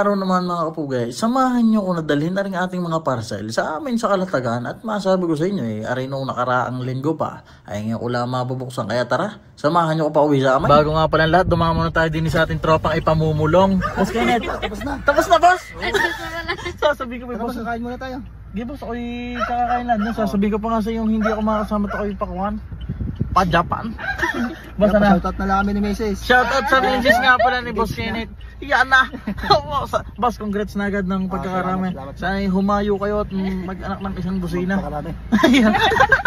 araw naman mga kapugay, samahan nyo ko na dalhin na rin ating mga parcel sa amin sa Kalatagan at masabi ko sa inyo aray nung nakaraang linggo pa ay ngayon ko lang mabubuksan, kaya tara, samahan nyo ko pa uwi sa amin. Bago nga pala lahat, dumama muna tayo din sa ating tropang ipamumulong. Boss Kenneth, tapos na. Tapos na, boss? Sasabi ko, boss, kakain muna tayo. Di boss, ako'y kakakain lang. Sasabi ko pa nga sa yung hindi ako makasama at ako'y pakuhan. Pa-Japan. Basta na. Shoutout na lang kami ni Mrs. Shoutout sa Mrs. nga pala ni Boss Kenneth. Yan na. Boss, congrats na agad ng pagkakarami. Sana humayo kayo at mag-anak ng isang busina.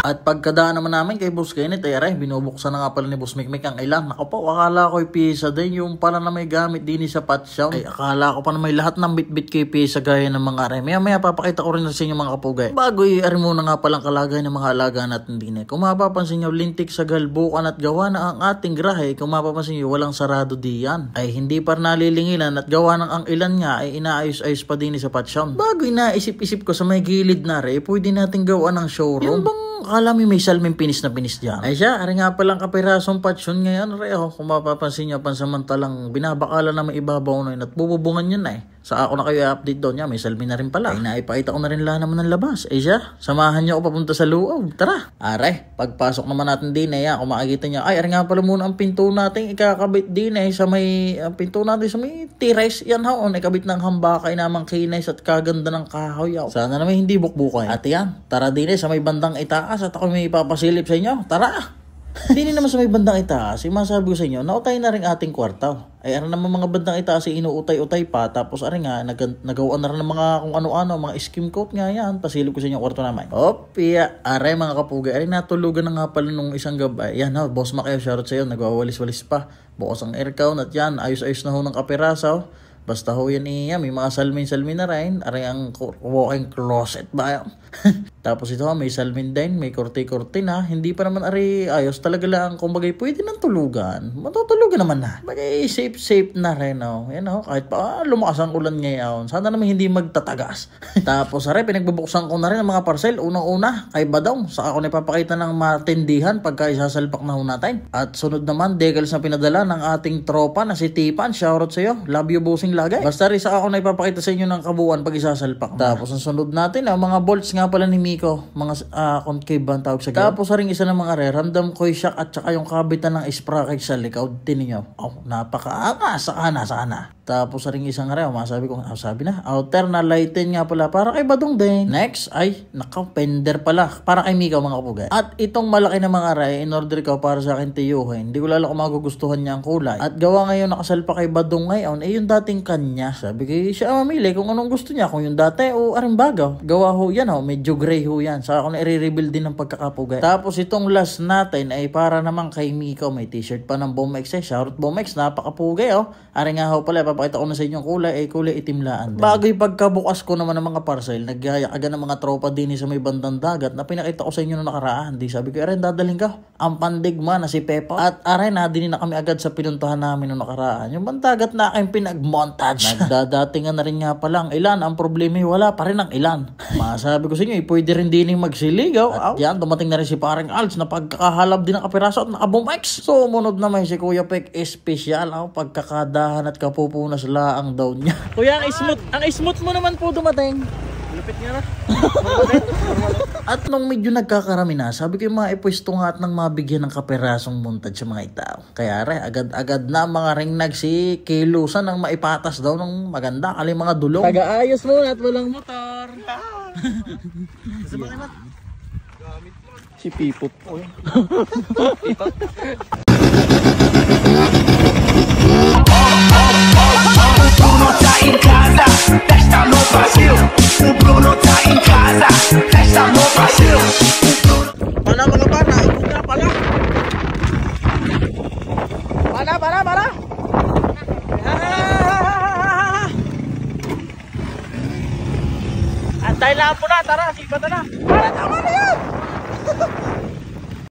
At pagkadaan naman namin kay Boss Kenneth, ay aray, binubuksan na nga pala ni Boss Mikmik ang ilan. Ako po, akala ko'y pisa din. Yung pala na may gamit din sa patsyang. Ay, akala ko pa na may lahat ng bit-bit kay pisa gaya ng mga aray. Maya papakita ko rin sa inyo mga kapugay. Bago i-aray muna nga palang kalagay ng mga alaga natin din. Kung mapapansin nyo, lintik sa galbukan at gawa na ang ating grahe. Kung mapapansin nyo, walang sarado diyan. Ay hindi pa nalilingilan at gawa ng ang ilan nga ay inaayos-ayos pa din sa patsyang. Bago inaisip-isip ko sa may gilid na re, pwede natin gawa ng showroom. Yung bang akala may salming pinis na pinis dyan. Ay siya, ari nga palang kapirasong patsyon ngayon re. Kung mapapansin nyo, pansamantalang binabakala na may ibabaw na yun at bububungan yun na Sa ako na kayo i-update doon may salmi na rin pala. Ay naipakita ko na rin lang naman ng labas. Ay siya, samahan nyo ako papunta sa loob. Tara. Aray, pagpasok naman natin din kung makikita nyo, ay ari nga pala muna ang pinto natin ikakabit din sa may pinto natin sa may tires. Yan ikabit ng hambakay namang kinays at kaganda ng kahoy. Sana naman hindi bukbukay. At yan, tara din sa may bandang itaas at ako may ipapasilip sa inyo. Tara. Hindi naman sa may bandang itaas, masabi ko sa inyo, nautay na rin ating kwartaw. Ay ano naman mga bandang itaas, inuutay-utay pa. Tapos ari nga, nagawaan na rin ng mga kung ano-ano, mga skim coat nga yan. Pasilip ko sa inyo kwarto naman. Opya, aray mga kapugay, aray natulugan na nga pala nung isang gabay. Yan boss Makayo, shoutout sa iyo, nagwawalis-walis pa. Bukas ang aircon at yan, ayos-ayos na ng kapirasaw. Basta yan may mga salmin-salmin na rin. Aray ang walking closet ba yan? Tapos ito may salmin din, may korte-korte na. Hindi pa naman ayos talaga lang. Kung bagay pwede nang tulugan. Matutulugan naman na. Bagay safe na rin. Yan kahit pa lumakas ang ulan ngayon. Sana naman hindi magtatagas. Tapos pinagbubuksan ko na rin ang mga parcel. Unang-una kay Badong. Saka ako napapakita ng matindihan pagka isasalpak na natin. At sunod naman, decals na pinadala ng ating tropa na si Tipan. Shoutout sa iyo. Love you bossing lagay. Basta rin sa ako na ipapakita sa inyo ng kabuuan pag isasalpak. Tapos ang sunod natin, mga bolts nga pala ni Miko, mga concave ba ang tawag sa gawin. Tapos rin isa ng mga random coil shock at saka yung kabitan ng sprocket sa likod. Tinin nyo. Napaka-angas. Sana. Tapos rin isang masabi ko, sabi na, outer na lighten nga pala para kay Badong din. Next, ay, fender pala. Para kay Miko mga kapugay. At itong malaki na mga in order ko para sa akin tiyuhin. Hindi ko lalo kung magugustuhan niya ang kulay. At gawa ngayon nakasalpa kay Badong ngayon, yung dating kanya. Sabi ko, siya mamili kung anong gusto niya. Kung yung dati o bagaw. Gawa yan medyo gray yan. Saka ako na i-rebuild din ng pagkakapugay. Tapos itong last natin ay para naman kay Miko. May t-shirt pa ng Bomex Shoutout Bomex, napakapugay Ari nga pala, papakita ko na sa inyo kulay itim laan. Bago pagkabukas ko naman ng mga parcel, nagyaya agad ng mga tropa din sa may bandang dagat na pinakita ko sa inyo noong nakaraan. Di sabi ko, dadalhin ka ang pandigma na si Pepa. At nadinin na kami agad sa pinuntahan namin noong nakaraan. Yung bandagat na aking pinag-montage. Nagdadatingan na rin nga pala ang ilan. Ang problema wala pa rin ang ilan. Masabi ko sa inyo, pwede rin din magsiligaw. At yan, dumating na rin si paring Alts na pagkakahalab din ng kapiraso at naka-Bomex. So, munod naman si Kuya Pek, espesyal pagkakadahan at kapupunas laang daw niya. Kuya, ang smooth mo naman po dumating. Lupit nga na. At nung medyo nagkakarami na, sabi ko yung mga ipwesto nga at nang mabigyan ng kapirasong montage sa mga itao. Kaya agad-agad na mga ring nagsikilusan ng maipatas daw ng maganda kali mga dulong. Taga-ayos mo at walang motor. Sabakin na. Si Pipot po. Bruno tá em casa, festa no Brasil. O Bruno tá em casa, festa no Brasil. Para mga bata, puta pala. Para. Antay lang po na, tara, sipata na. Para tama na yan.